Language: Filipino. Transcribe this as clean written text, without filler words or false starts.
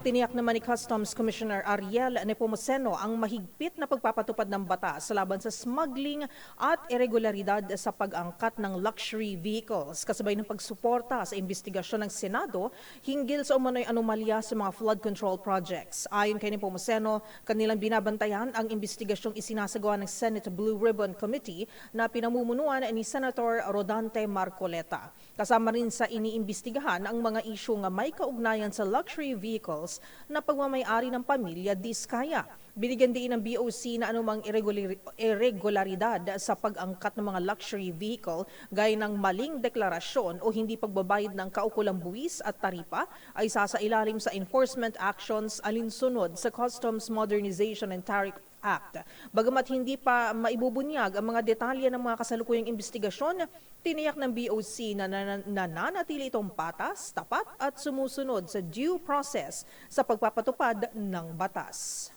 Tiniyak naman ni Customs Commissioner Ariel Nepomuceno ang mahigpit na pagpapatupad ng batas laban sa smuggling at irregularidad sa pag-angkat ng luxury vehicles, kasabay ng pagsuporta sa investigasyon ng Senado hinggil sa umano'y anomalya sa mga flood control projects. Ayon kay Nepomuceno, kanilang binabantayan ang investigasyong isinasagawa ng Senate Blue Ribbon Committee na pinamumunuan ni Senator Rodante Marcoleta. Kasama rin sa iniimbestigahan ang mga isyong may kaugnayan sa luxury vehicles na pagmamay-ari ng pamilya Diskaya. Binigyan din ng BOC na anumang irregularidad sa pag-angkat ng mga luxury vehicle gaya ng maling deklarasyon o hindi pagbabayad ng kaukulang buwis at taripa ay sasailalim sa enforcement actions alinsunod sa Customs Modernization and Tariff Act. Bagamat hindi pa maibubunyag ang mga detalye ng mga kasalukuyang investigasyon, tiniyak ng BOC na nananatili itong patas, tapat at sumusunod sa due process sa pagpapatupad ng batas.